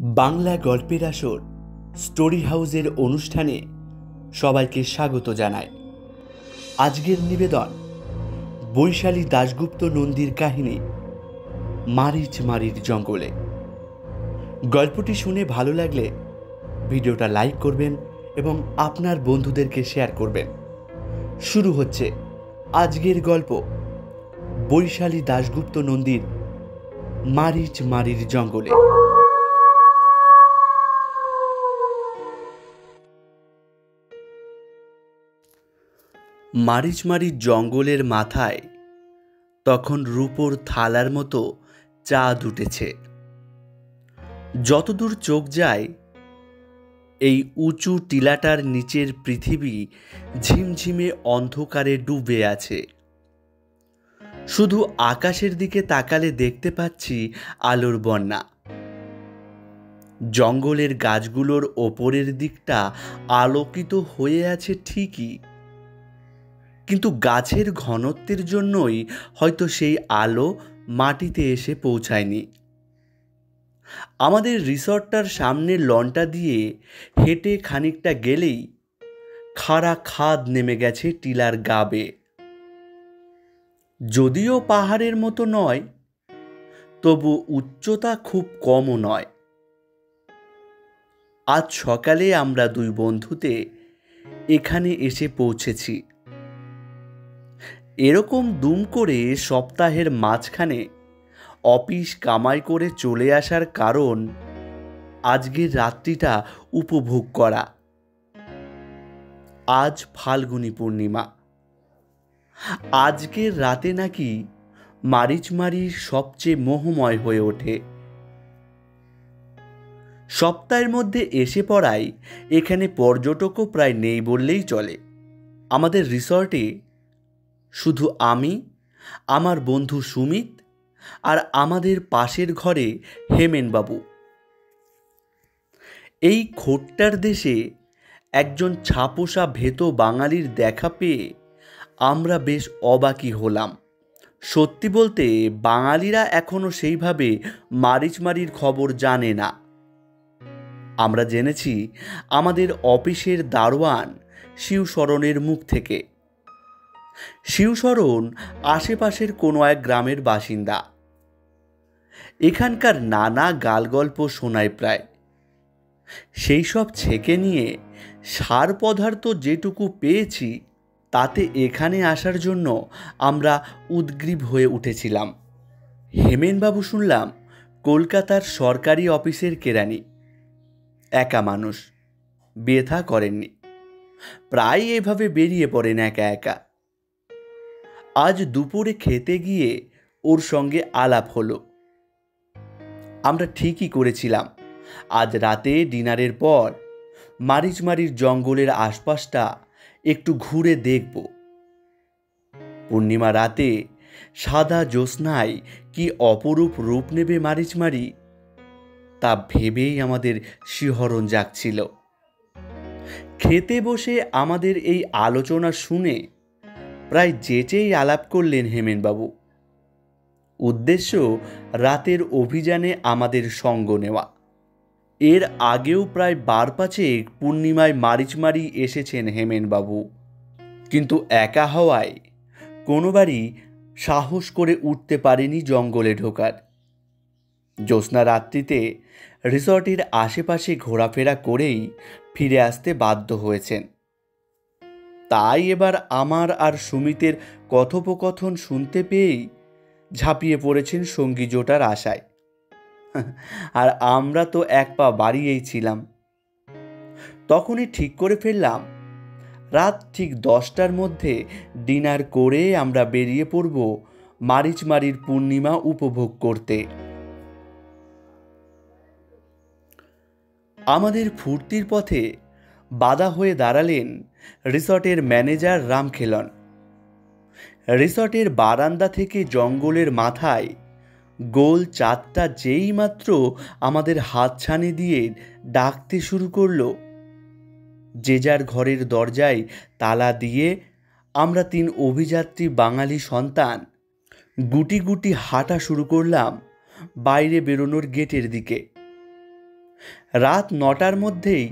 বাংলা গল্পের আসর স্টোরি হাউসের অনুষ্ঠানে সবাইকে স্বাগত জানায়। আজকের নিবেদন বৈশালী দাশগুপ্ত নন্দীর কাহিনী মারিচমারির জঙ্গলে। গল্পটি শুনে ভালো লাগলে ভিডিওটা লাইক করবেন এবং আপনার বন্ধুদেরকে শেয়ার করবেন। শুরু হচ্ছে আজকের গল্প বৈশালী দাশগুপ্ত নন্দীর মারিচমারির জঙ্গলে। মারিচমারির জঙ্গলের মাথায় তখন রূপোর থালার মতো চাঁদ উঠেছে। যতদূর চোখ যায় এই উঁচু টিলাটার নিচের পৃথিবী ঝিমঝিমে অন্ধকারে ডুবে আছে। শুধু আকাশের দিকে তাকালে দেখতে পাচ্ছি আলোর বন্যা। জঙ্গলের গাছগুলোর ওপরের দিকটা আলোকিত হয়ে আছে ঠিকই, কিন্তু গাছের ঘনত্বের জন্যই হয়তো সেই আলো মাটিতে এসে পৌঁছায়নি। আমাদের রিসর্টটার সামনে লনটা দিয়ে হেঁটে খানিকটা গেলেই খাড়া খাদ নেমে গেছে টিলার গা বেয়ে। যদিও পাহাড়ের মতো নয়, তবু উচ্চতা খুব কমও নয়। আজ সকালে আমরা দুই বন্ধুতে এখানে এসে পৌঁছেছি। এরকম দুম করে সপ্তাহের মাঝখানে অফিস কামাই করে চলে আসার কারণ আজকের রাত্রিটা উপভোগ করা। আজ ফাল্গুনী পূর্ণিমা। আজকের রাতে নাকি মারিচমারির সবচেয়ে মোহময় হয়ে ওঠে। সপ্তাহের মধ্যে এসে পড়ায় এখানে পর্যটকও প্রায় নেই বললেই চলে। আমাদের রিসর্টে শুধু আমি, আমার বন্ধু সুমিত আর আমাদের পাশের ঘরে হেমেনবাবু। এই খোট্টার দেশে একজন ছাপোষা ভেতো বাঙালির দেখা পেয়ে আমরা বেশ অবাকই হলাম। সত্যি বলতে বাঙালিরা এখনও সেইভাবে মারিচমারির খবর জানে না। আমরা জেনেছি আমাদের অফিসের দারোয়ান শিবশরণের মুখ থেকে। শিবশরণ আশেপাশের কোনো এক গ্রামের বাসিন্দা। এখানকার নানা গালগল্প শোনায় প্রায়। সেই সব ছেঁকে নিয়ে সার পদার্থ যেটুকু পেয়েছি তাতে এখানে আসার জন্য আমরা উদগ্রীব হয়ে উঠেছিলাম। হেমেনবাবু শুনলাম কলকাতার সরকারি অফিসের কেরানি। একা মানুষ, বিয়ে থা করেননি, প্রায় এভাবে বেরিয়ে পড়েন একা একা। আজ দুপুরে খেতে গিয়ে ওর সঙ্গে আলাপ হলো। আমরা ঠিকই করেছিলাম আজ রাতে ডিনারের পর মারিচমারির জঙ্গলের আশপাশটা একটু ঘুরে দেখব। পূর্ণিমা রাতে সাদা জ্যোৎস্নায় কি অপরূপ রূপ নেবে মারিচমারি, তা ভেবেই আমাদের শিহরণ জাগছিল। খেতে বসে আমাদের এই আলোচনা শুনে প্রায় যেচেই আলাপ করলেন হেমেনবাবু। উদ্দেশ্য রাতের অভিযানে আমাদের সঙ্গ নেওয়া। এর আগেও প্রায় 12-5 পূর্ণিমায় মারিচমারি এসেছেন হেমেনবাবু, কিন্তু একা হওয়ায় কোনোবারই সাহস করে উঠতে পারেনি জঙ্গলে ঢোকার। জ্যোৎস্না রাত্রিতে রিসর্টের আশেপাশে ঘোরাফেরা করেই ফিরে আসতে বাধ্য হয়েছেন। তাই এবার আমার আর সুমিতের কথোপকথন শুনতে পেয়েই ঝাঁপিয়ে পড়েছেন সঙ্গী জোটার আশায়। আর আমরা তো এক পা বাড়িয়েই ছিলাম। তখনই ঠিক করে ফেললাম রাত ঠিক 10টার মধ্যে ডিনার করে আমরা বেরিয়ে পড়ব মারিচমারির পূর্ণিমা উপভোগ করতে। আমাদের ফুর্তির পথে বাধা হয়ে দাঁড়ালেন রিসর্টের ম্যানেজার রামখেলন। রিসর্টের বারান্দা থেকে জঙ্গলের মাথায় গোল চাঁদটা যেই মাত্র আমাদের হাতছানি দিয়ে ডাকতে শুরু করলো, যে যার ঘরের দরজায় তালা দিয়ে আমরা 3 অভিযাত্রী বাঙালি সন্তান গুটি গুটি হাঁটা শুরু করলাম বাইরে বেরোনোর গেটের দিকে। রাত 9টার মধ্যেই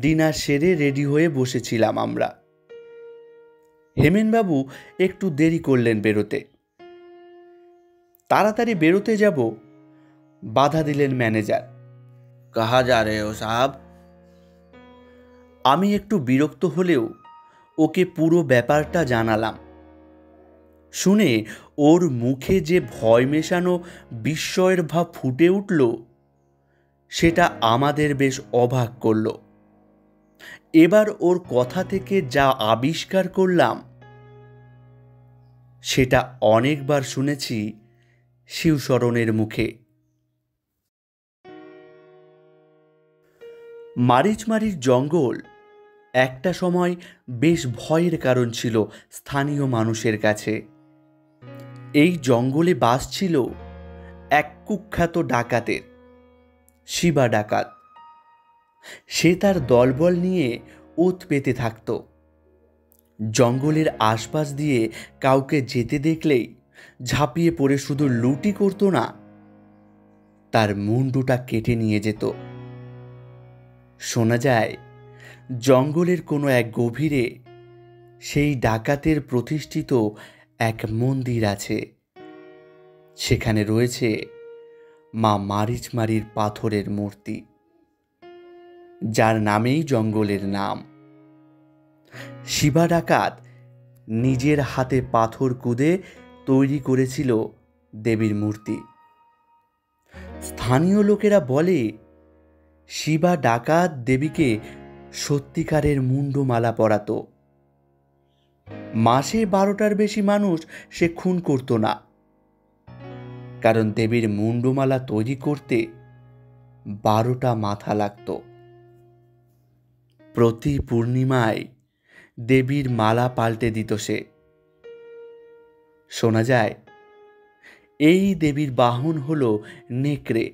ডিনার সেরে রেডি হয়ে বসেছিলাম আমরা। হেমেনবাবু একটু দেরি করলেন বেরোতে। তাড়াতাড়ি বেরোতে যাব, বাধা দিলেন ম্যানেজার। कहाँ जा रहे हो साहब? আমি একটু বিরক্ত হলেও ওকে পুরো ব্যাপারটা জানালাম। শুনে ওর মুখে যে ভয় মেশানো বিস্ময়ের ভাব ফুটে উঠল, সেটা আমাদের বেশ অবাক করল। এবার ওর কথা থেকে যা আবিষ্কার করলাম, সেটা অনেকবার শুনেছি শিবশরণের মুখে। মারিচমারির জঙ্গল একটা সময় বেশ ভয়ের কারণ ছিল স্থানীয় মানুষের কাছে। এই জঙ্গলে বাস ছিল এক কুখ্যাত ডাকাতের, শিবা ডাকাত। সে তার দলবল নিয়ে ওত পেতে থাকত। জঙ্গলের আশপাশ দিয়ে কাউকে যেতে দেখলেই ঝাঁপিয়ে পড়ে শুধু লুটই করত না, তার মুন্ডুটা কেটে নিয়ে যেত। শোনা যায় জঙ্গলের কোনো এক গভীরে সেই ডাকাতের প্রতিষ্ঠিত এক মন্দির আছে। সেখানে রয়েছে মা মারিচমারির পাথরের মূর্তি, যার নামেই জঙ্গলের নাম। শিবা ডাকাত নিজের হাতে পাথর কুঁদে তৈরি করেছিল দেবীর মূর্তি। স্থানীয় লোকেরা বলে শিবা ডাকাত দেবীকে সত্যিকারের মুন্ডমালা পরাতো। মাসে 12টার বেশি মানুষ সে খুন করত না, কারণ দেবীর মুন্ডমালা তৈরি করতে 12টা মাথা লাগত। প্রতি পূর্ণিমায় দেবীর মালা পাল্টে দিত সে। শোনা যায় এই দেবীর বাহন হলো নেকড়ে।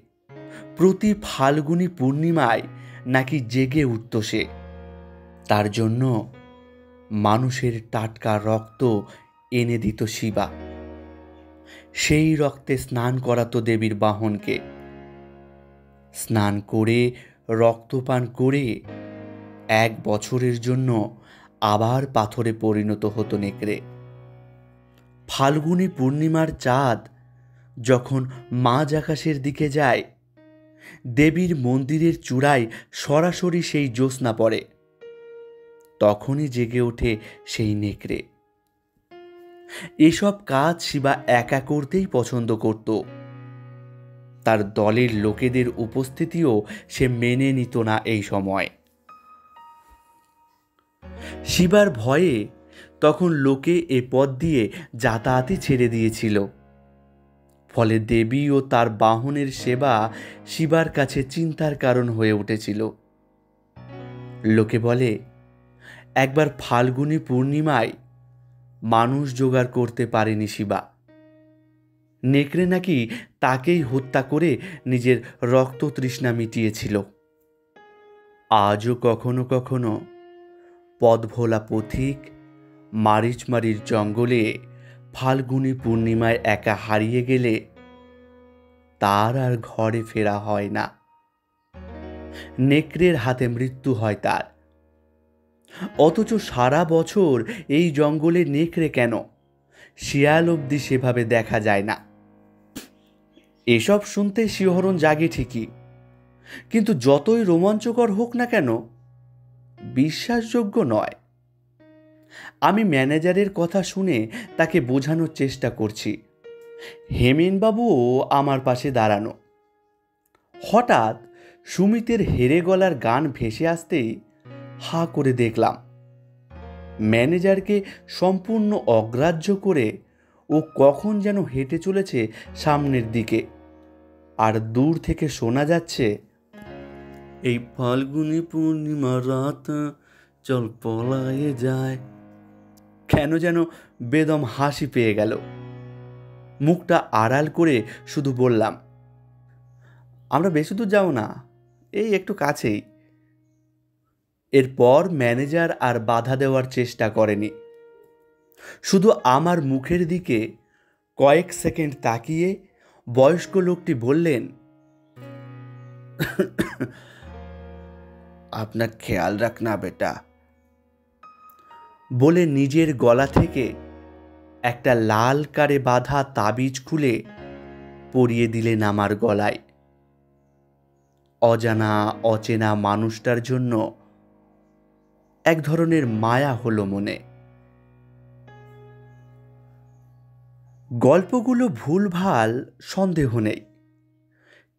প্রতি ফাল্গুনী পূর্ণিমায় নাকি জেগে উঠত সে। তার জন্য মানুষের টাটকা রক্ত এনে দিত শিবা। সেই রক্তে স্নান করাতো দেবীর বাহনকে। স্নান করে রক্তপান করে 1 বছরের জন্য আবার পাথরে পরিণত হতো নেকড়ে। ফাল্গুনী পূর্ণিমার চাঁদ যখন মাঝ আকাশের দিকে যায়, দেবীর মন্দিরের চূড়ায় সরাসরি সেই জ্যোৎস্না পড়ে। তখনই জেগে ওঠে সেই নেকড়ে। এসব কাজ শিবা একা করতেই পছন্দ করত। তার দলের লোকেদের উপস্থিতিও সে মেনে নিত না এই সময়। শিবার ভয়ে তখন লোকে এ পথ দিয়ে যাতায়াতই ছেড়ে দিয়েছিল। ফলে দেবী ও তার বাহনের সেবা শিবার কাছে চিন্তার কারণ হয়ে উঠেছিল। লোকে বলে একবার ফাল্গুনী পূর্ণিমায় মানুষ জোগাড় করতে পারেনি শিবা। নেকড়ে নাকি তাকেই হত্যা করে নিজের রক্ত তৃষ্ণা মিটিয়েছিল। আজও কখনো কখনো পথভোলা পথিক মারিচমারির জঙ্গলে ফাল্গুনী পূর্ণিমায় একা হারিয়ে গেলে তার আর ঘরে ফেরা হয় না। নেকড়ের হাতে মৃত্যু হয় তার। অথচ সারা বছর এই জঙ্গলে নেকড়ে কেন, শিয়াল অবধি সেভাবে দেখা যায় না। এসব শুনতে শিহরণ জাগে ঠিকই, কিন্তু যতই রোমাঞ্চকর হোক না কেন, বিশ্বাসযোগ্য নয়। আমি ম্যানেজারের কথা শুনে তাকে বোঝানোর চেষ্টা করছি। হেমেনবাবুও আমার পাশে দাঁড়ানো। হঠাৎ সুমিতের হেরে গলার গান ভেসে আসতেই হাঁ করে দেখলাম। ম্যানেজারকে সম্পূর্ণ অগ্রাহ্য করে ও কখন যেন হেঁটে চলেছে সামনের দিকে, আর দূর থেকে শোনা যাচ্ছে, এই ফাল্গুনী পূর্ণিমা রাত চল পলায়ে যায়। কেন যেন বেদম হাসি পেয়ে গেল। মুখটা আড়াল করে শুধু বললাম, আমরা বেশি দূর যাব না, এই একটু কাছেই। এরপর ম্যানেজার আর বাধা দেওয়ার চেষ্টা করেনি। শুধু আমার মুখের দিকে কয়েক সেকেন্ড তাকিয়ে বয়স্ক লোকটি বললেন, अपना ख्याल रखना बेटा। বলে নিজের গলা থেকে একটা লাল কারে বাঁধা তাবিজ খুলে পরিয়ে দিলেন আমার গলায়। অজানা অচেনা মানুষটার জন্য এক ধরনের মায়া হলো মনে। গল্পগুলো ভুলভাল সন্দেহ নেই,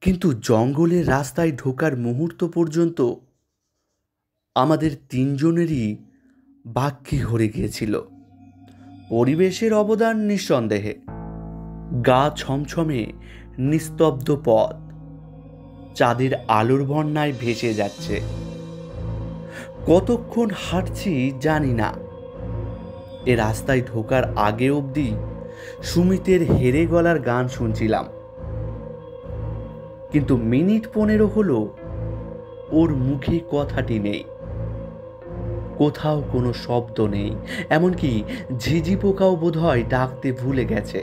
কিন্তু জঙ্গলের রাস্তায় ঢোকার মুহূর্ত পর্যন্ত আমাদের তিনজনেরই বাক্যে হরে গিয়েছিল। পরিবেশের অবদান নিঃসন্দেহে। গা ছমছমে নিস্তব্ধ পথ চাঁদের আলোর বন্যায় ভেসে যাচ্ছে। কতক্ষণ হাঁটছি জানি না। এ রাস্তায় ঢোকার আগে অবধি সুমিতের হেরে গলার গান শুনছিলাম, কিন্তু মিনিট 15 হলো ওর মুখে কথাটি নেই। কোথাও কোনো শব্দ নেই, এমনকি ঝিঝি পোকাও বোধহয় ডাকতে ভুলে গেছে।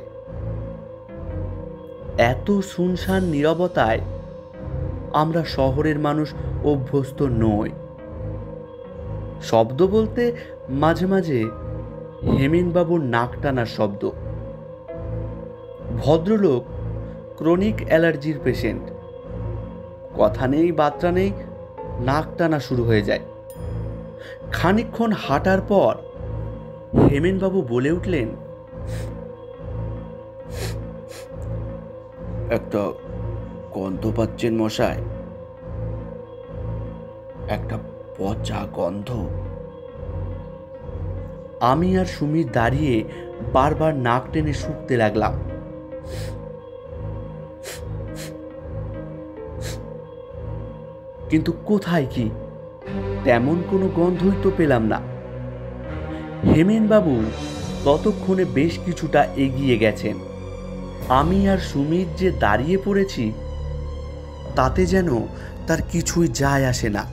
এত শুনশান নীরবতায় আমরা শহরের মানুষ অভ্যস্ত নই। শব্দ বলতে মাঝে মাঝে হেমেনবাবুর নাক টানার শব্দ। ভদ্রলোক ক্রনিক অ্যালার্জির পেশেন্ট। কথা নেই বার্তা নেই, নাক টানা শুরু হয়ে যায়। খানিকক্ষণ হাঁটার পর হেমেনবাবু বলে উঠলেন, একটা গন্ধ পাচ্ছেন মশাই? একটা পচা গন্ধ। আমি আর সুমিত দাঁড়িয়ে বারবার নাক টেনে শুকতে লাগলাম। কিন্তু কোথায় কি, তেমন কোনো গন্ধই তো পেলাম না। হেমেনবাবু ততক্ষণে বেশ কিছুটা এগিয়ে গেছেন। আমি আর সুমিত যে দাঁড়িয়ে পড়েছি তাতে যেন তার কিছুই যায় আসে না।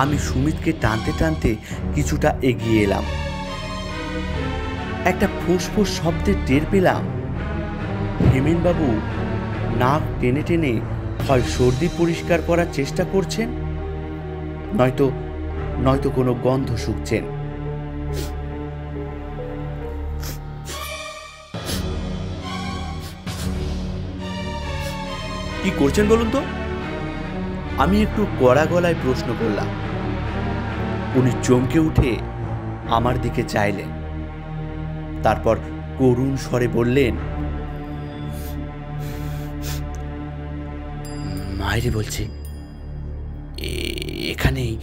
আমি সুমিতকে টানতে টানতে কিছুটা এগিয়ে এলাম। একটা ফোঁস-ফোঁস শব্দের টের পেলাম হেমেনবাবু নাক টেনে টেনে হয় সর্দি পরিষ্কার করার চেষ্টা করছেন, নয়তো কোনো গন্ধ শুকছেন। কি করছেন বলুন তো? আমি একটু কড়া গলায় প্রশ্ন করলাম। উনি চমকে উঠে আমার দিকে চাইলেন, তারপর করুণ স্বরে বললেন, মায়েরি বলছি, এখানেই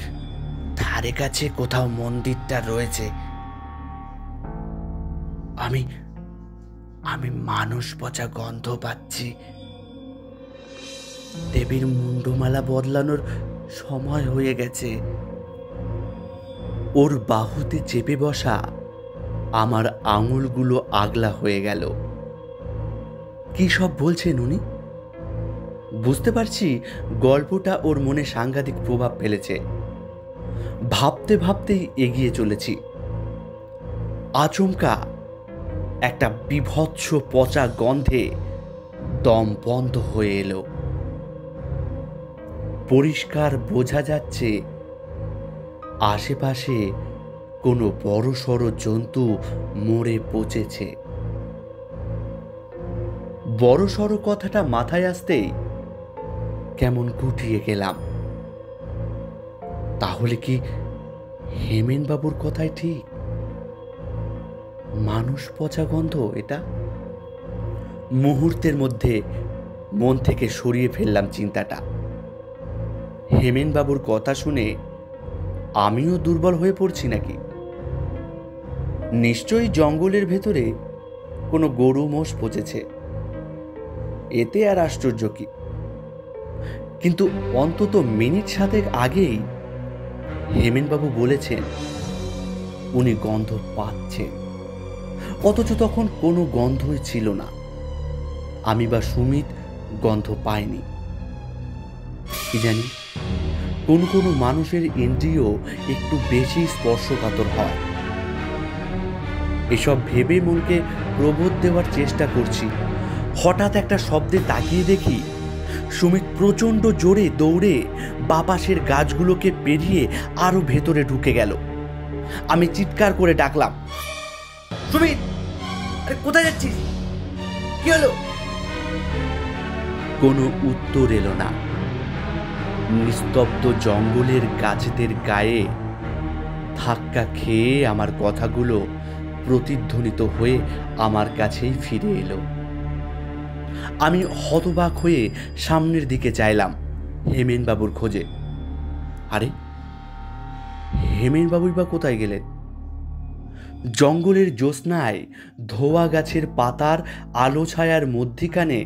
ধারে কাছে কোথাও মন্দিরটা রয়েছে। আমি আমি মানুষ পচা গন্ধ পাচ্ছি। দেবীর মুন্ডমালা বদলানোর সময় হয়ে গেছে। ওর বাহুতে চেপে বসা আমার আঙুলগুলো আগলা হয়ে গেল। কি সব বলছেন উনি? বুঝতে পারছি গল্পটা ওর মনে সাংঘাতিক প্রভাব ফেলেছে। ভাবতে ভাবতেই এগিয়ে চলেছি। আচমকা একটা বিভৎস পচা গন্ধে দম বন্ধ হয়ে এলো। পরিষ্কার বোঝা যাচ্ছে আশেপাশে কোনো বড়সড় জন্তু মরে পচেছে। বড়সড় কথাটা মাথায় আসতেই কেমন গুটিয়ে গেলাম। তাহলে কি হেমেনবাবুর কথাই ঠিক? মানুষ পচা গন্ধ এটা? মুহূর্তের মধ্যে মন থেকে সরিয়ে ফেললাম চিন্তাটা। হেমেনবাবুর কথা শুনে আমিও দুর্বল হয়ে পড়ছি নাকি? নিশ্চয়ই জঙ্গলের ভেতরে কোনো গরু মোষ পচেছে, এতে আর আশ্চর্য কি? কিন্তু অন্তত মিনিট 7 আগেই হেমেনবাবু বলেছেন উনি গন্ধ পাচ্ছেন, অথচ তখন কোনো গন্ধই ছিল না। আমি বা সুমিত গন্ধ পাইনি। কি জানি, কোনো মানুষের ইন্দ্রিয় একটু বেশি স্পর্শকাতর হয়। এসব ভেবে মনকে প্রবোধ দেওয়ার চেষ্টা করছি। হঠাৎ একটা শব্দে তাকিয়ে দেখি সুমিত প্রচণ্ড জোরে দৌড়ে বাপাসের গাছগুলোকে পেরিয়ে আরো ভেতরে ঢুকে গেল। আমি চিৎকার করে ডাকলাম, সুমিত, আরে কোথায় যাচ্ছিস? কি হলো? কোনো উত্তর এলো না। নিস্তব্ধ জঙ্গলের গাছেদের গায়ে ধাক্কা খেয়ে আমার কথাগুলো প্রতিধ্বনিত হয়ে আমার কাছেই ফিরে এলো। আমি হতবাক হয়ে সামনের দিকে চাইলাম হেমেনবাবুর খোঁজে। আরে হেমেনবাবুই বা কোথায় গেলেন? জঙ্গলের জ্যোৎস্নায় ধোয়া গাছের পাতার আলো ছায়ার মধ্যিখানে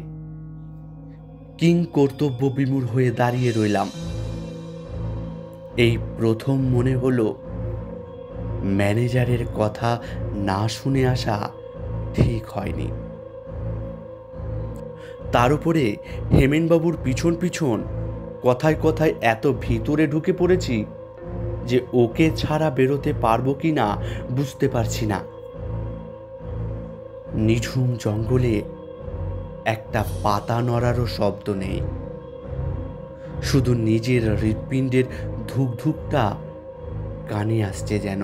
কিং কর্তব্য বিমূঢ় হয়ে দাঁড়িয়ে রইলাম। এই প্রথম মনে হলো ম্যানেজারের কথা না শুনে আসা ঠিক হয়নি। তার উপরে হেমেনবাবুর পিছন পিছন কথায় কথায় এত ভিতরে ঢুকে পড়েছি যে ওকে ছাড়া বেরোতে পারবো কি না বুঝতে পারছি না। নিঝুম জঙ্গলে একটা পাতা নড়ারও শব্দ নেই, শুধু নিজের হৃৎপিণ্ডের ধুকধুকটা কানে আসছে যেন।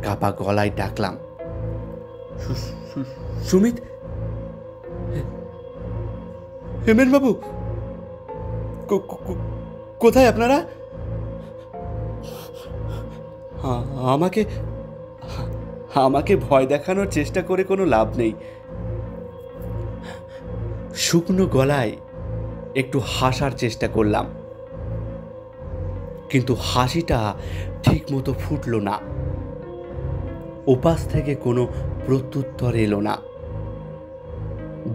কাপা গলায় ডাকলাম, সুমিত, হেমেনবাবু, কোথায় আপনারা? আমাকে আমাকে ভয় দেখানোর চেষ্টা করে কোনো লাভ নেই। শুকনো গলায় একটু হাসার চেষ্টা করলাম, কিন্তু হাসিটা ঠিক মতো ফুটল না। ওপাশ থেকে কোনো প্রত্যুত্তর এলো না।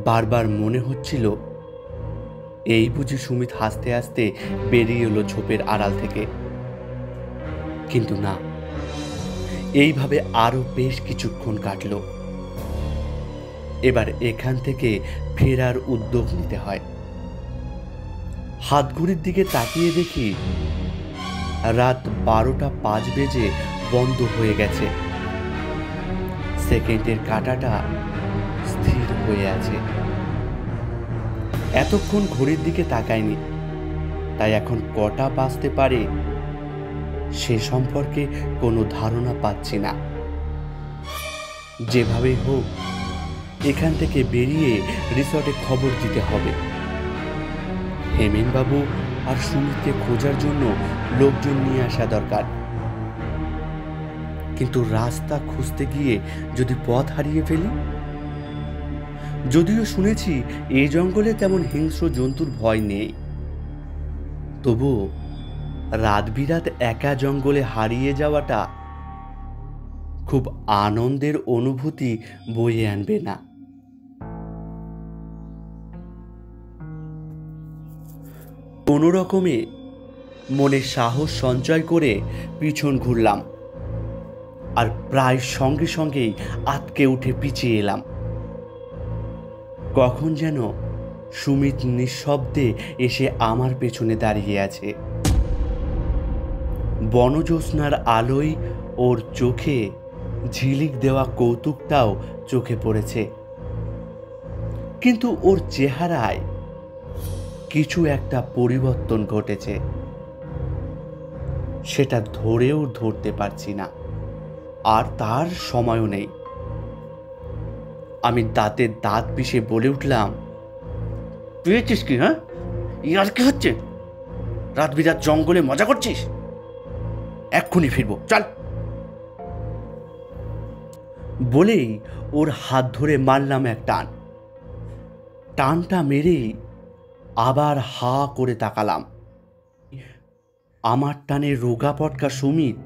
বারবার মনে হচ্ছিল এই বুঝি সুমিত হাসতে হাসতে বেরিয়ে এলো ঝোপের আড়াল থেকে। কিন্তু না, এইভাবে আরো বেশ কিছুক্ষণ কাটল। এবার এখান থেকে ফেরার উদ্যোগ নিতে হয়। হাতঘড়ির দিকে তাকিয়ে দেখি রাত 12টা 5 বেজে বন্ধ হয়ে গেছে। সেকেন্ডের কাঁটাটা স্থির হয়ে আছে। এতক্ষণ ঘড়ির দিকে তাকায়নি, তাই এখন কটা বাজতে পারে সে সম্পর্কে কোনো ধারণা পাচ্ছি না। যেভাবেই হোক এখান থেকে বেরিয়ে রিসর্টে খবর দিতে হবে। হেমেনবাবু আর সুমিতকে খোঁজার জন্য লোকজন নিয়ে আসা দরকার। কিন্তু রাস্তা খুঁজতে গিয়ে যদি পথ হারিয়ে ফেলি? যদিও শুনেছি এই জঙ্গলে তেমন হিংস্র জন্তুর ভয় নেই, তবুও রাত বিরাত একা জঙ্গলে হারিয়ে যাওয়াটা খুব আনন্দের অনুভূতি বয়ে আনবে না। কোনো রকমে মনে সাহস সঞ্চয় করে পিছন ঘুরলাম, আর প্রায় সঙ্গে সঙ্গেই আটকে উঠে পিছিয়ে এলাম। কখন যেন সুমিত নিঃশব্দে এসে আমার পেছনে দাঁড়িয়ে আছে। বনজ্যোৎস্নার আলোয় ওর চোখে ঝিলিক দেওয়া কৌতুকটাও চোখে পড়েছে, কিন্তু ওর চেহারায় কিছু একটা পরিবর্তন ঘটেছে, সেটা ধরেও ধরতে পারছি না, আর তার সময়ও নেই। আমি দাঁতে দাঁত পিষে বলে উঠলাম, পেয়েছিস কি? হ্যাঁ, ইয়ার কি হচ্ছে? রাত বিরাত জঙ্গলে মজা করছিস? এক্ষুনি ফিরবো, চল। বলেই ওর হাত ধরে মারলাম এক টান। টানটা মেরেই আবার হা করে তাকালাম। আমার টানে রোগা পটকা সুমিত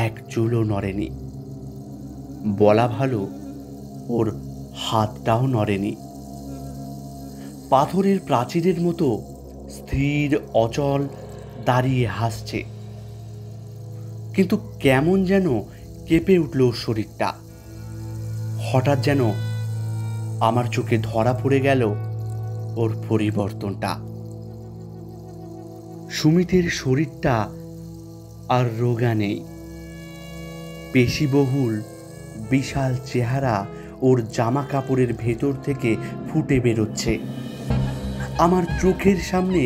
এক চুলও নড়েনি। বলা ভালো, ওর হাতটাও নড়েনি। পাথরের প্রাচীরের মতো স্থির অচল দাঁড়িয়ে হাসছে, কিন্তু কেমন যেন কেঁপে উঠল ওর শরীরটা। হঠাৎ যেন আমার চোখে ধরা পড়ে গেল ওর পরিবর্তনটা। সুমিতের শরীরটা আর রোগা নেই, পেশিবহুল বিশাল চেহারা ওর জামা কাপড়ের ভেতর থেকে ফুটে বেরোচ্ছে। আমার চোখের সামনে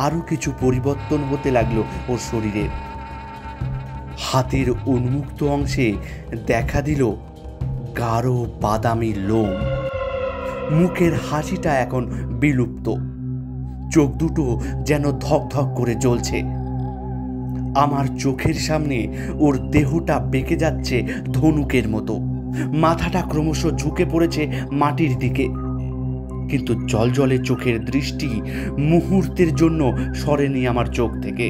আরো কিছু পরিবর্তন হতে লাগলো ওর শরীরে। হাতের উন্মুক্ত অংশে দেখা দিল গাঢ় বাদামি লোম। মুখের হাসিটা এখন বিলুপ্ত, চোখ দুটো যেন ধকধক করে জ্বলছে। আমার চোখের সামনে ওর দেহটা বেঁকে যাচ্ছে ধনুকের মতো, মাথাটা ক্রমশ ঝুঁকে পড়েছে মাটির দিকে, কিন্তু জলজলে চোখের দৃষ্টি মুহূর্তের জন্য সরেনি আমার চোখ থেকে।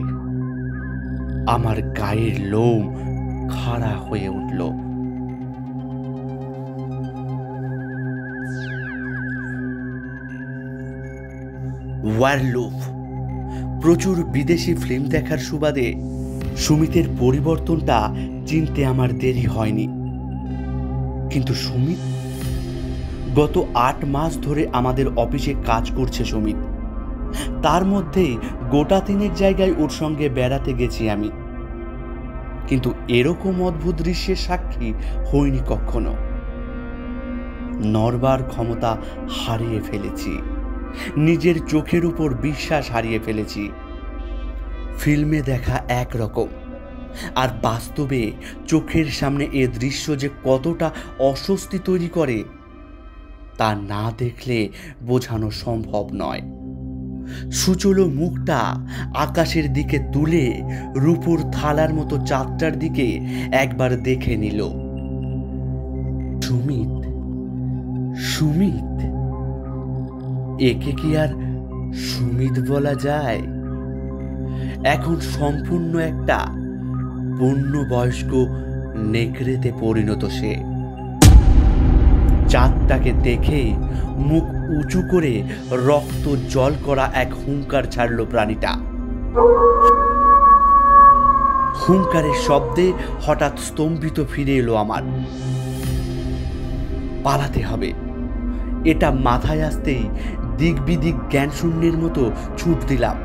আমার গায়ের লোম খাড়া হয়ে উঠল। ওয়ারলুফ। প্রচুর বিদেশি ফিল্ম দেখার সুবাদে সুমিতের পরিবর্তনটা চিনতে আমার দেরি হয়নি। কিন্তু সুমিত, গত 8 মাস ধরে আমাদের অফিসে কাজ করছে সুমিত। তার মধ্যে গোটা 3 জায়গায় ওর সঙ্গে বেড়াতে গেছি আমি, কিন্তু এরকম অদ্ভুত দৃশ্যের সাক্ষী হইনি কখনো। নড়বার ক্ষমতা হারিয়ে ফেলেছি, নিজের চোখের উপর বিশ্বাস হারিয়ে ফেলেছি। ফিল্মে দেখা একরকম, আর বাস্তবে চোখের সামনে এ দৃশ্য যে কতটা অস্বস্তি তৈরি করে তা না দেখলে বোঝানো সম্ভব নয়। সুচলো মুখটা আকাশের দিকে তুলে রূপোর থালার মতো চাঁদটার দিকে একবার দেখে নিল। সুমিত, সুমিত, একে কি আর সুমিত বলা যায়? এখন সম্পূর্ণ একটা পূর্ণবয়স্ক নেকড়েতে পরিণত সে। চাঁদটাকে দেখে মুখ উঁচু করে রক্ত জল করা এক হুঙ্কার ছাড়ল প্রাণীটা। হুঙ্কারের শব্দে হঠাৎ স্তম্ভিত ফিরে এলো আমার। পালাতে হবে, এটা মাথায় আসতেই দিক বিদিক জ্ঞান শূন্যের মতো ছুট দিলাম।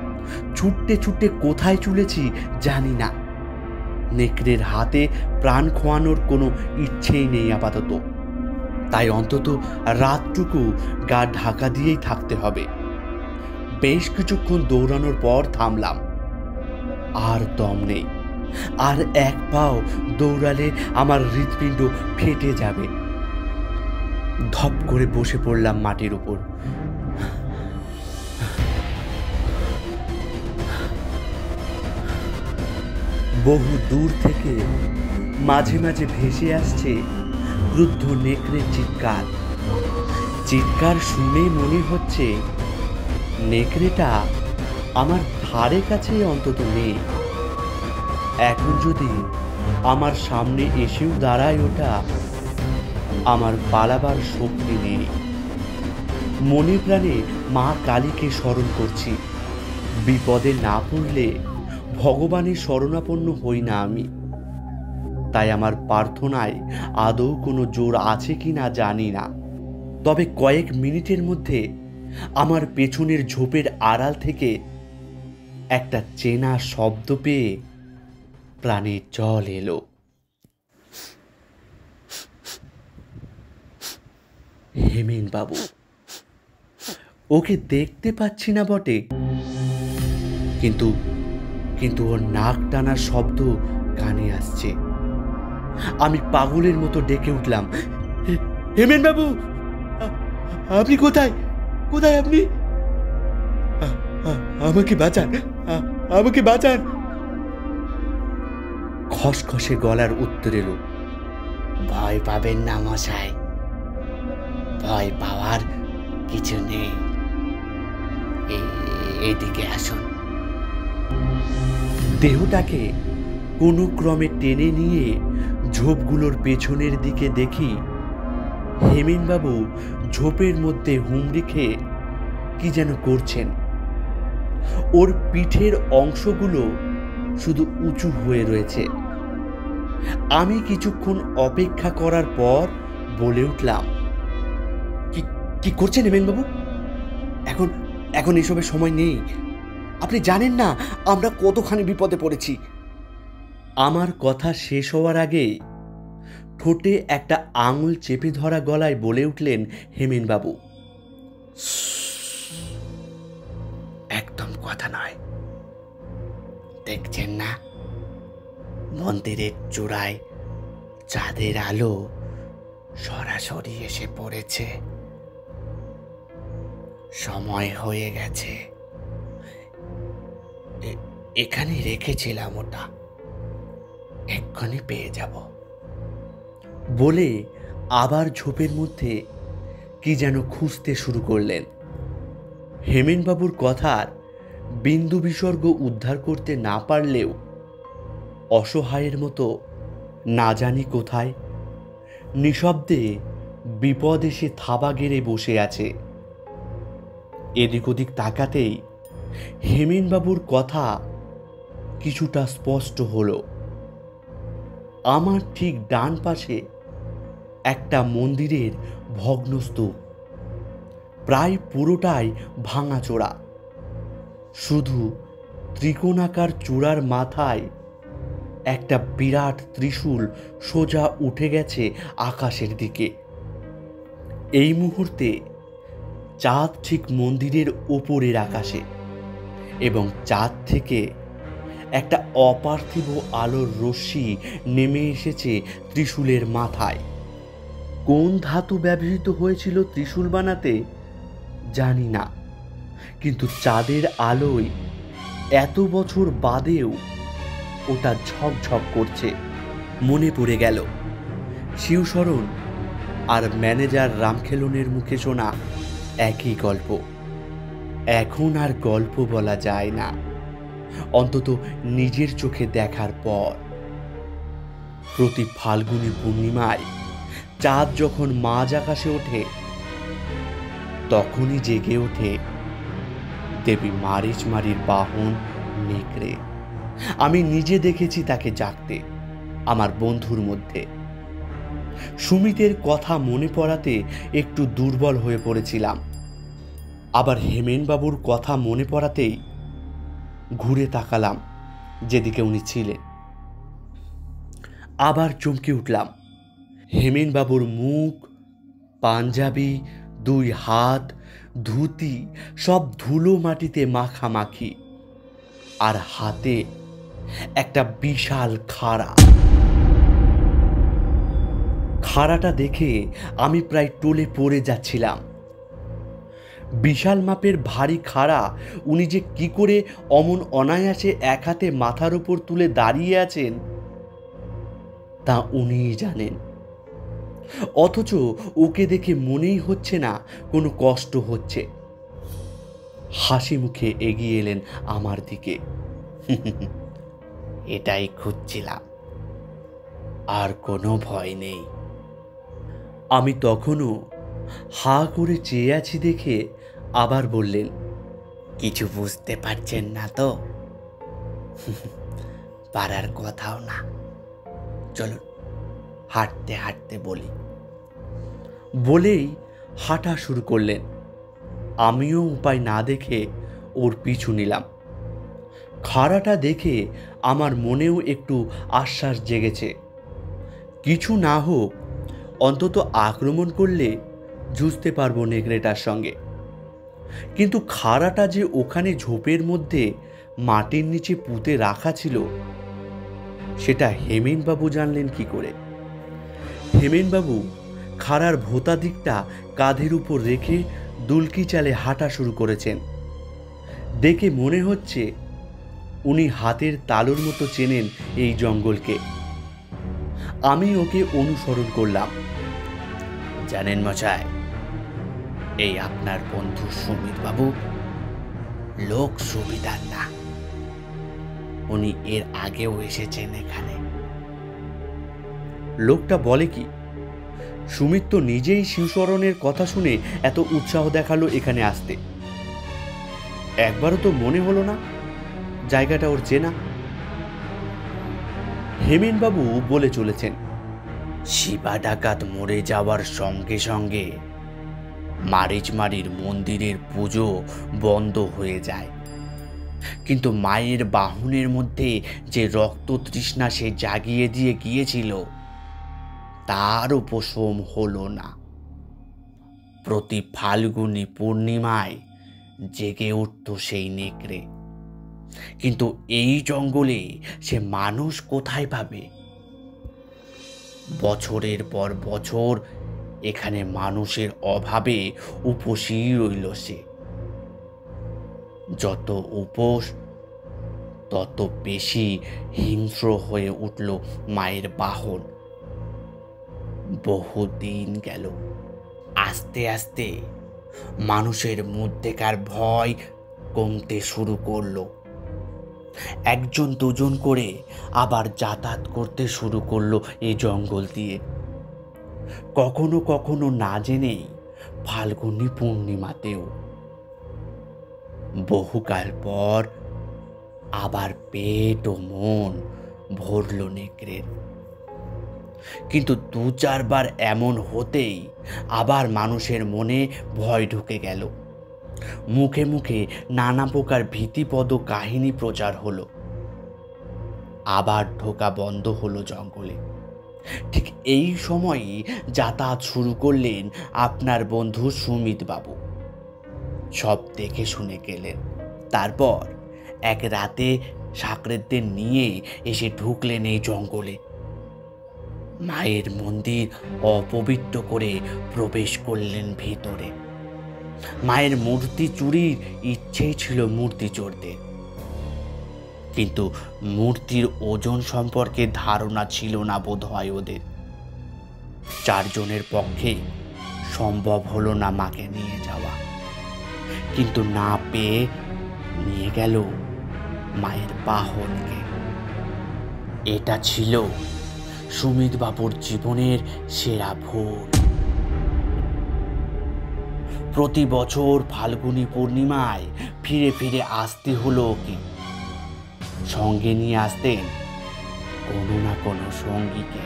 ছুটতে ছুটতে কোথায় চলেছি জানি না। নেকড়ের হাতে প্রাণ খোয়ানোর কোনো ইচ্ছেই নেই আপাতত, তাই অন্তত রাতটুকু গা ঢাকা দিয়েই থাকতে হবে। বেশ কিছুক্ষণ দৌড়ানোর পর থামলাম। আর দম নেই, আর এক পাও দৌড়ালে আমার হৃৎপিণ্ড ফেটে যাবে। ধপ করে বসে পড়লাম মাটির উপর। বহু দূর থেকে মাঝে মাঝে ভেসে আসছে ক্রুদ্ধ নেকড়ের চিৎকার। চিৎকার শুনে মনে হচ্ছে নেকড়েটা আমার ধারে কাছে অন্তত নেই। এখন যদি আমার সামনে এসেও দাঁড়ায় ওটা, আমার পালাবার শক্তি নেই। মনে প্রাণে মা কালীকে স্মরণ করছি। বিপদে না পড়লে ভগবানের শরণাপন্ন হই না আমি। তাই আমার প্রার্থনায় আদৌ কোনো জোর আছে কি না জানি না, তবে কয়েক মিনিটের মধ্যে আমার পেছনের ঝোপের আড়াল থেকে একটা চেনা শব্দ পেয়ে প্রাণে জল এলো। হেমেন বাবু। ওকে দেখতে পাচ্ছি না বটে, কিন্তু কিন্তু ওর নাক টানার শব্দ কানে আসছে। আমি পাগলের মতো ডেকে উঠলাম, হেমেন বাবু, আপনি কোথায়? কোথায় আপনি? আমাকে বাঁচান, আমাকে বাঁচান। খসখসে গলার উত্তর এলো, ভয় পাবেন না মশাই, ভয় পাওয়ার কিছু নেই, এদিকে আসুন। দেহটাকে কোনো ক্রমে টেনে নিয়ে ঝোপগুলোর পেছনের দিকে দেখি হেমেনবাবু ঝোপের মধ্যে হুমড়ি খেয়ে কি যেন করছেন। ওর পিঠের অংশগুলো শুধু উঁচু হয়ে রয়েছে। আমি কিছুক্ষণ অপেক্ষা করার পর বলে উঠলাম, কি করছেন হেমেনবাবু? এখন এখন এসবের সময় নেই। আপনি জানেন না আমরা কতখানি বিপদে পড়েছি। আমার কথা শেষ হওয়ার আগেই ঠোঁটে একটা আঙুল চেপে ধরা গলায় বলে উঠলেন হেমেনবাবু, কথা নয়। দেখছেন না, মন্দিরের চূড়ায় চাঁদের আলো সরাসরি এসে পড়েছে। সময় হয়ে গেছে। এখানে রেখেছিলাম ওটা, এক্ষুনি পেয়ে যাব। বলে আবার ঝোপের মধ্যে কি যেন খুঁজতে শুরু করলেন। হেমেনবাবুর কথার বিন্দু বিসর্গ উদ্ধার করতে না পারলেও অসহায়ের মতো না জানি কোথায় নিঃশব্দে বিপদ এসে থাবা গেড়ে বসে আছে। এদিক ওদিক তাকাতেই হেমেনবাবুর কথা কিছুটা স্পষ্ট হলো। আমার ঠিক ডান পাশে একটা মন্দিরের ভগ্নস্তূপ, প্রায় পুরোটাই ভাঙাচোরা। শুধু ত্রিকোণাকার চূড়ার মাথায় একটা বিরাট ত্রিশূল সোজা উঠে গেছে আকাশের দিকে। এই মুহূর্তে চাঁদ ঠিক মন্দিরের ওপরের আকাশে, এবং চাঁদ থেকে একটা অপার্থিব আলোর রশ্মি নেমে এসেছে ত্রিশূলের মাথায়। কোন ধাতু ব্যবহৃত হয়েছিল ত্রিশূল বানাতে জানি না, কিন্তু চাঁদের আলোয় এত বছর বাদেও ওটা ঝকঝক করছে। মনে পড়ে গেল শিবশরণ আর ম্যানেজার রামখেলনের মুখে শোনা একই গল্প। এখন আর গল্প বলা যায় না, অন্তত নিজের চোখে দেখার পর। প্রতি ফাল্গুনী পূর্ণিমায় চাঁদ যখন মাঝ আকাশে ওঠে, তখনই জেগে ওঠে দেবী মারিচমারির বাহন নেকড়ে। আমি নিজে দেখেছি তাকে জাগতে আমার বন্ধুর মধ্যে। সুমিতের কথা মনে পড়াতে একটু দুর্বল হয়ে পড়েছিলাম, আবার হেমেনবাবুর কথা মনে পড়াতেই ঘুরে তাকালাম যেদিকে উনি ছিলেন। আবার চমকে উঠলাম। হেমেনবাবুর মুখ, পাঞ্জাবি, দুই হাত, ধুতি সব ধুলো মাটিতে মাখামাখি, আর হাতে একটা বিশাল খাড়া। খাড়াটা দেখে আমি প্রায় টলে পড়ে যাচ্ছিলাম। বিশাল মাপের ভারী খাড়া উনি যে কি করে অমন অনায়াসে এক হাতে মাথার উপর তুলে দাঁড়িয়ে আছেন তা উনিই জানেন। অথচ ওকে দেখে মনেই হচ্ছে না কোনো কষ্ট হচ্ছে। হাসি মুখে এগিয়ে এলেন আমার দিকে। এটাই খুঁজছিলাম, আর কোনো ভয় নেই। আমি তখনও হাঁ করে চেয়ে আছি দেখে আবার বললেন, কিছু বুঝতে পারছেন না তো? পারার কথাও না। চলুন হাঁটতে হাঁটতে বলি। বলেই হাঁটা শুরু করলেন। আমিও উপায় না দেখে ওর পিছু নিলাম। খাড়াটা দেখে আমার মনেও একটু আশ্বাস জেগেছে। কিছু না হোক, অন্তত আক্রমণ করলে যুঝতে পারবো নেকড়েটার সঙ্গে। কিন্তু খাড়াটা যে ওখানে ঝোপের মধ্যে মাটির নিচে পুঁতে রাখা ছিল, সেটা হেমেনবাবু জানলেন কি করে? হেমেনবাবু খাড়ার ভোঁতা দিকটা কাঁধের উপর রেখে দুলকি চালে হাঁটা শুরু করেছেন। দেখে মনে হচ্ছে উনি হাতের তালুর মতো চেনেন এই জঙ্গলকে। আমি ওকে অনুসরণ করলাম। জানেন মশাই, এই আপনার বন্ধু সুমিত বাবু লোক সুবিধার না। উনি এর আগেও এসেছেন এখানে। লোকটা বলে কি? সুমিত তো নিজেই শিবশরণের কথা শুনে এত উৎসাহ দেখালো এখানে আসতে। একবারও তো মনে হলো না জায়গাটা ওর চেনা। হেমেনবাবু বলে চলেছেন, শিবা ডাকাত মরে যাওয়ার সঙ্গে সঙ্গে মারিচমারির মন্দিরের পুজো বন্ধ হয়ে যায়, কিন্তু মায়ের বাহনের মধ্যে যে রক্ত তৃষ্ণা সে জাগিয়ে দিয়ে গিয়েছিল তার উপশম হলো না। প্রতি ফাল্গুনী পূর্ণিমায় জেগে উঠত সেই নেকড়ে। কিন্তু এই জঙ্গলে সে মানুষ কোথায় পাবে? বছরের পর বছর এখানে মানুষের অভাবে উপোসই রইল সে। যত উপোস তত বেশি হিংস্র হয়ে উঠল মায়ের বাহন। বহুদিন গেল। আস্তে আস্তে মানুষের মধ্যেকার ভয় কমতে শুরু করলো। একজন দুজন করে আবার যাতায়াত করতে শুরু করলো এই জঙ্গল দিয়ে। কখনো কখনো না জেনেই ফাল্গুনী পূর্ণিমাতেও। বহুকাল পর আবার পেট ও মন ভরল নেকড়ের। কিন্তু দু চারবার এমন হতেই আবার মানুষের মনে ভয় ঢুকে গেল। মুখে মুখে নানা প্রকার ভীতিপদ কাহিনী প্রচার হলো। আবার ঢোকা বন্ধ হলো জঙ্গলে। ঠিক এই সময়ই যাতায়াত শুরু করলেন আপনার বন্ধু সুমিত বাবু। সব দেখে শুনে গেলেন। তারপর এক রাতে সাকরেদদের নিয়ে এসে ঢুকলেন এই জঙ্গলে। মায়ের মন্দির অপবিত্র করে প্রবেশ করলেন ভেতরে। মায়ের মূর্তি চুরির ইচ্ছেই ছিল মূর্তি চোরদের, কিন্তু মূর্তির ওজন সম্পর্কে ধারণা ছিল না বোধ হয় ওদের। চারজনের পক্ষে সম্ভব হলো না মাকে নিয়ে যাওয়া, কিন্তু না পেয়ে নিয়ে গেল মায়ের বাহনকে। এটা ছিল সুমিত বাবুর জীবনের সেরা ভুল। প্রতি বছর ফাল্গুনী পূর্ণিমায় ফিরে ফিরে আসতে হলো ওকে। সঙ্গে নিয়ে আসতেন কোনো না কোনো সঙ্গীকে।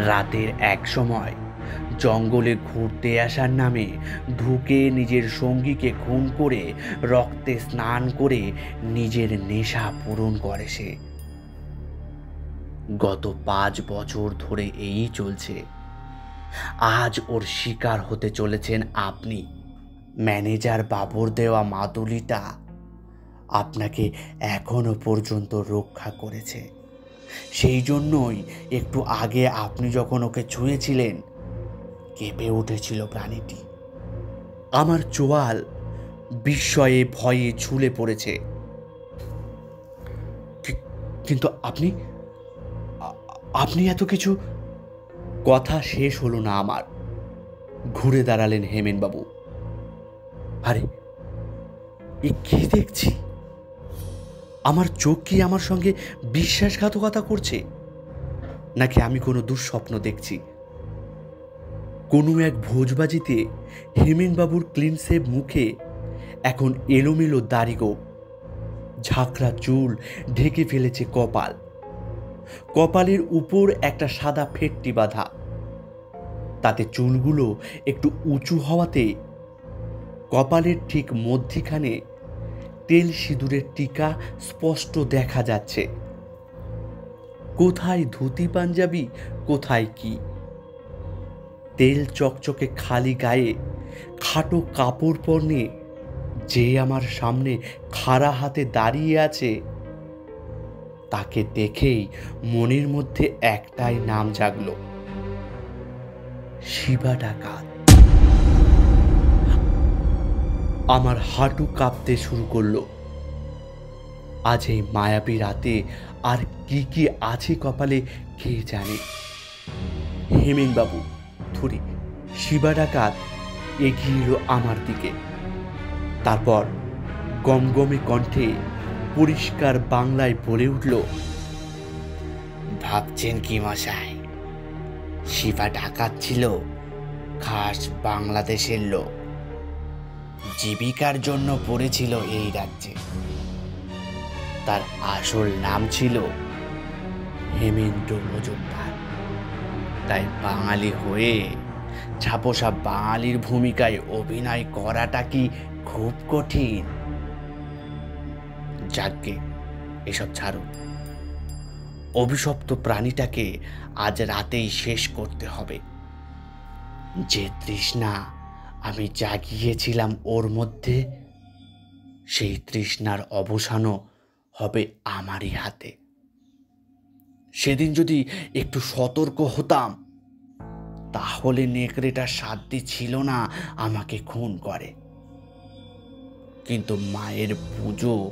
রাতের এক সময় জঙ্গলে ঘুরতে আসার নামে ঢুকে নিজের সঙ্গীকে খুন করে রক্তে স্নান করে নিজের নেশা পূরণ করে সে। গত 5 বছর ধরে এই চলছে। আজ ওর শিকার হতে চলেছেন আপনি। ম্যানেজার বাবুর দেওয়া মাদুলিটা আপনাকে এখনো পর্যন্ত রক্ষা করেছে। সেই জন্যই একটু আগে আপনি যখন ওকে ছুঁয়েছিলেন কেঁপে উঠেছিল প্রাণীটি। আমার চোয়াল বিস্ময়ে ভয়ে ঝুলে পড়েছে। কিন্তু আপনি আপনি এত কিছু। কথা শেষ হলো না আমার। ঘুরে দাঁড়ালেন হেমেনবাবু। আরে এ কি দেখছি? আমার চোখ কি আমার সঙ্গে বিশ্বাসঘাতকতা করছে, নাকি আমি কোনো দুঃস্বপ্ন দেখছি? কোনো এক ভোজবাজিতে হেমেনবাবুর ক্লিনশেভ মুখে এখন এলোমেলো দাড়িগো, ঝাঁকড়া চুল ঢেকে ফেলেছে কপাল। কপালের উপর একটা সাদা ফেটটি বাঁধা। তাতে চুলগুলো একটু উঁচু হওয়াতে কপালের ঠিক মধ্যিখানে তেল সিঁদুরের টিকা স্পষ্ট দেখা যাচ্ছে। কোথায় ধুতি পাঞ্জাবি, কোথায় কি। তেল চকচকে খালি গায়ে খাটো কাপড় পরনে যে আমার সামনে খাড়া হাতে দাঁড়িয়ে আছে, তাকে দেখেই মনের মধ্যে একটাই নাম জাগলো, শিবা ডাকাত। আমার হাঁটু কাঁপতে শুরু করলো। আজ এই মায়াবী রাতে আর কি কি আছে কপালে কে জানে। হেমেনবাবু থুরি শিবা ডাকাত এগিয়ে এলো আমার দিকে। তারপর গমগমে কণ্ঠে পরিষ্কার বাংলায় বলে উঠল, ভাবছেন কি মশাই, শিবা ডাকাত ছিল খাস বাংলাদেশের লোক। জীবিকার জন্য পড়েছিল এই রাজ্যে। তার আসল নাম ছিল হেমেন্দ্র মজুমদার। তাই বাঙালি হয়ে ছাপোষা বাঙালির ভূমিকায় অভিনয় করাটা কি খুব কঠিন? যাকগে, এসব ছাড়ো। অভিশপ্ত প্রাণীটাকে আজ রাতেই শেষ করতে হবে। যে তৃষ্ণা আমি জাগিয়েছিলাম ওর মধ্যে, সেই তৃষ্ণার অবসানও হবে আমারই হাতে। সেদিন যদি একটু সতর্ক হতাম, তাহলে নেকড়েটার সাধ্যি ছিল না আমাকে খুন করে। কিন্তু মায়ের পুজো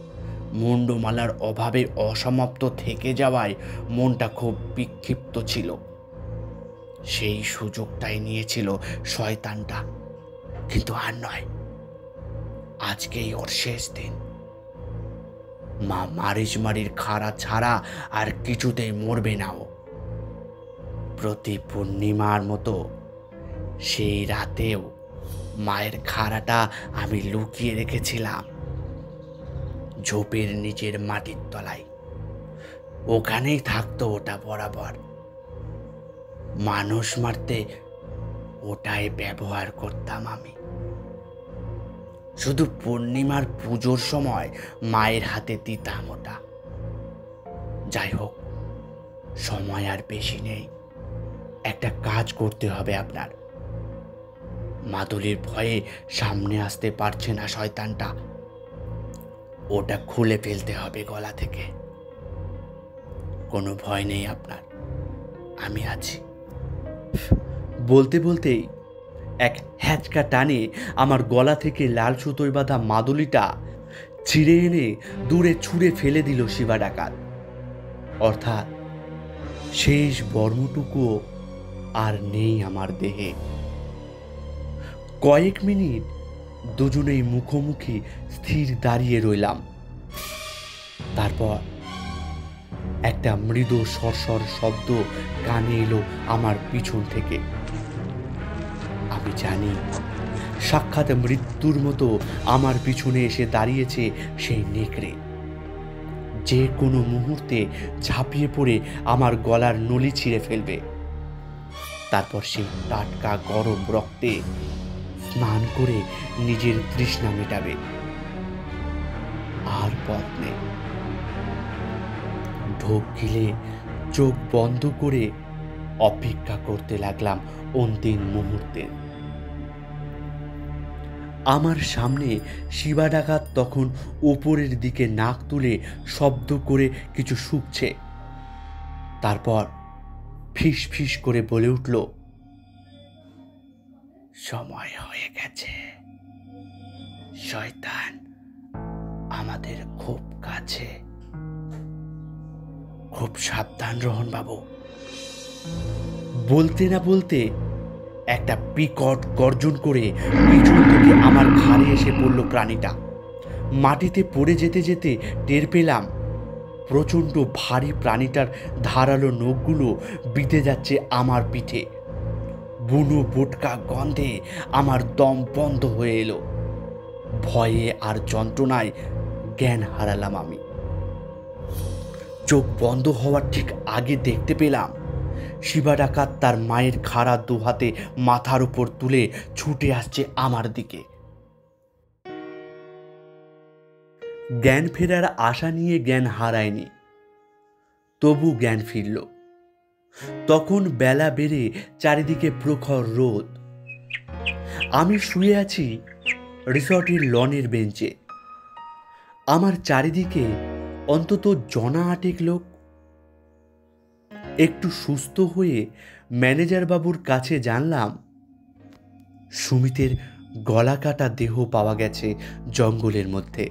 মুন্ডমালার অভাবে অসমাপ্ত থেকে যাওয়ায় মনটা খুব বিক্ষিপ্ত ছিল। সেই সুযোগটাই নিয়েছিল শয়তানটা। কিন্তু আর নয়, আজকেই ওর শেষ দিন। মা মারিচমারির খাড়া ছাড়া আর কিছুতেই মরবে না ও। প্রতি পূর্ণিমার মতো সেই রাতেও মায়ের খাড়াটা আমি লুকিয়ে রেখেছিলাম ঝোপের নিচের মাটির তলায়। ওখানেই থাকতো ওটা বরাবর। মানুষ মারতে ওটাই ব্যবহার করতাম আমি। শুধু পূর্ণিমার পুজোর সময় মায়ের হাতে দিতাম ওটা। যাই হোক, সময় আর বেশি নেই। একটা কাজ করতে হবে আপনার। মাদুলির ভয়ে সামনে আসতে পারছে না শয়তানটা। ওটা খুলে ফেলতে হবে গলা থেকে। কোনো ভয় নেই আপনার, আমি আছি। বলতে বলতেই এক হ্যাচকা টানে আমার গলা থেকে লাল সুতোয় বাঁধা মাদুলিটা ছিঁড়ে এনে দূরে ছুঁড়ে ফেলে দিল শিবা ডাকাত। অর্থাৎ শেষ বর্মটুকুও আর নেই আমার দেহে। কয়েক মিনিট দুজনেই মুখোমুখি স্থির দাঁড়িয়ে রইলাম। তারপর একটা মৃদু সরসর শব্দ কানে এলো আমার পিছন থেকে। আমি জানি সাক্ষাৎ মৃত্যুর মতো আমার পিছনে এসে দাঁড়িয়েছে সেই নেকড়ে, যে কোনো মুহূর্তে ঝাঁপিয়ে পড়ে আমার গলার নলি ছিঁড়ে ফেলবে। তারপর সেই টাটকা গরম রক্তে স্নান করে নিজের তৃষ্ণা মেটাবে। আর পথ নেই। ঢোক গিলে চোখ বন্ধ করে অপেক্ষা করতে লাগলাম অন্তিম মুহূর্তে। আমার সামনে শিবা ডাকাত তখন উপরের দিকে নাক তুলে শব্দ করে কিছু শুকছে। তারপর ফিস ফিস করে বলে উঠল, সময় হয়ে গেছে। শয়তান আমাদের খুব কাছে। খুব সাবধান রোহন বাবু। বলতে না বলতে একটা বিকট গর্জন করে পিছন থেকে আমার ঘাড়ে এসে পড়ল প্রাণীটা। মাটিতে পড়ে যেতে যেতে টের পেলাম প্রচণ্ড ভারী প্রাণীটার ধারালো নখগুলো বিঁধে যাচ্ছে আমার পিঠে। বুনো বোটকা গন্ধে আমার দম বন্ধ হয়ে এলো। ভয়ে আর যন্ত্রণায় জ্ঞান হারালাম আমি। চোখ বন্ধ হওয়ার ঠিক আগে দেখতে পেলাম শিবা ডাকাত তার মায়ের খাড়া দুহাতে মাথার উপর তুলে ছুটে আসছে আমার দিকে। জ্ঞান ফেরার আশা নিয়ে জ্ঞান হারায়নি, তবু জ্ঞান ফিরল। তখন বেলা বেড়ে চারিদিকে প্রখর রোদ। আমি শুয়ে আছি রিসর্টের লনের বেঞ্চে। আমার চারিদিকে অন্তত জনা আটেক লোক। একটু সুস্থ হয়ে ম্যানেজার বাবুর কাছে জানলাম সুমিতের গলা কাটা দেহ পাওয়া গেছে জঙ্গলের মধ্যে,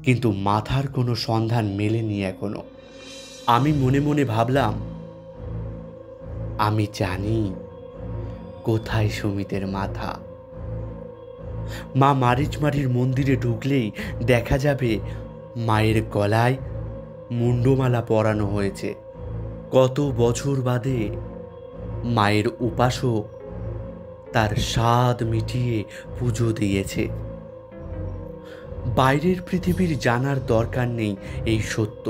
কিন্তু মাথার কোনো সন্ধান মেলেনি এখনো। আমি মনে মনে ভাবলাম, আমি জানি কোথায় সুমিতের মাথা। মা মারিচমারির মন্দিরে ঢুকলেই দেখা যাবে মায়ের গলায় মুন্ডমালা পরানো হয়েছে। কত বছর বাদে মায়ের উপাসক তার স্বাদ মিটিয়ে পুজো দিয়েছে। বাইরের পৃথিবীর জানার দরকার নেই এই সত্য।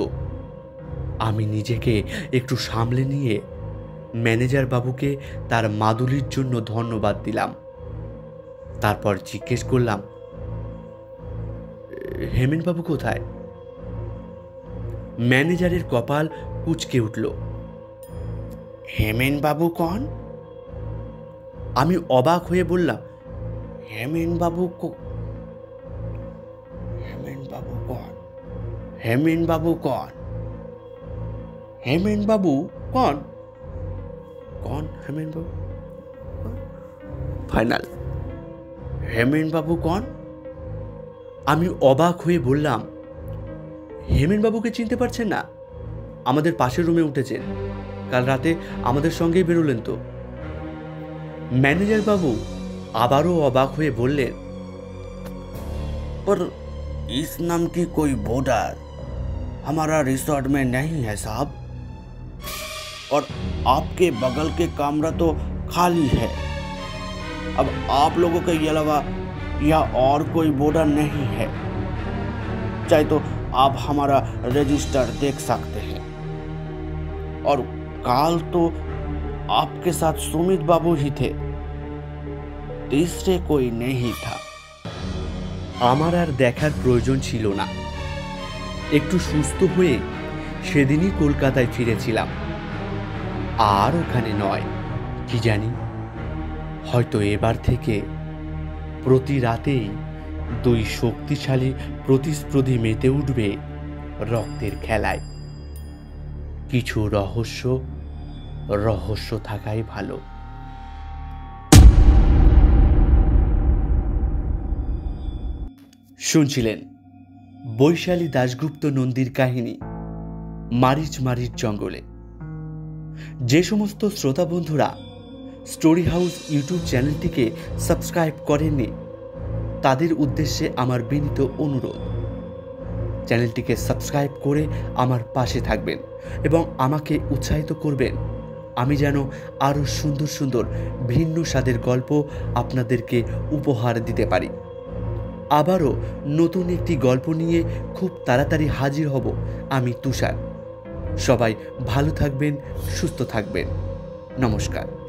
আমি নিজেকে একটু সামলে নিয়ে ম্যানেজার বাবুকে তার মাদুলির জন্য ধন্যবাদ দিলাম। তারপর জিজ্ঞেস করলাম, হেমেন বাবু কোথায়? ম্যানেজারের কপাল কুঁচকে উঠল। হেমেন বাবু কন? আমি অবাক হয়ে বললাম, हेमेन बाबू कौन? हेमेन बाबू कौन? हेमेन बाबू कौन? कौन हेमेन बाबू? ফাইনাল। हेमेन बाबू कौन? আমি অবাক হয়ে বললাম, হেমেন বাবুকে চিনতে পারছেন না? আমাদের পাশের রুমে উঠেছেন, কাল রাতে আমাদের সঙ্গেই বেরোলেন তো। ম্যানেজার বাবু আবারও অবাক হয়ে বললেন, पर इस नाम की कोई बोर्डर हमारा रिसोर्ट में नहीं है साहब, और आपके बगल के कमरा तो खाली है। अब आप लोगों के अलावा या और कोई बोर्डर नहीं है, चाहे तो आप हमारा रजिस्टर देख सकते हैं। और काल तो आपके साथ सुमित बाबू ही थे, तीसरे कोई नहीं था। আমার আর দেখার প্রয়োজন ছিল না। একটু সুস্থ হয়ে সেদিনই কলকাতায় ফিরেছিলাম, আর ওখানে নয়। কি জানি, হয়তো এবার থেকে প্রতি রাতেই দুই শক্তিশালী প্রতিস্পর্ধী মেতে উঠবে রক্তের খেলায়। কিছু রহস্য থাকাই ভালো। শুনছিলেন বৈশালী দাশগুপ্ত নন্দীর কাহিনী মারিচ জঙ্গলে। যে সমস্ত শ্রোতা বন্ধুরা স্টোরি হাউস ইউটিউব চ্যানেলটিকে সাবস্ক্রাইব করেননি, তাদের উদ্দেশ্যে আমার বিনীত অনুরোধ, চ্যানেলটিকে সাবস্ক্রাইব করে আমার পাশে থাকবেন এবং আমাকে উৎসাহিত করবেন, আমি যেন আরও সুন্দর ভিন্ন স্বাদের গল্প আপনাদেরকে উপহার দিতে পারি। আবারও নতুন একটি গল্প নিয়ে খুব তাড়াতাড়ি হাজির হব আমি, তুষার। সবাই ভালো থাকবেন, সুস্থ থাকবেন। নমস্কার।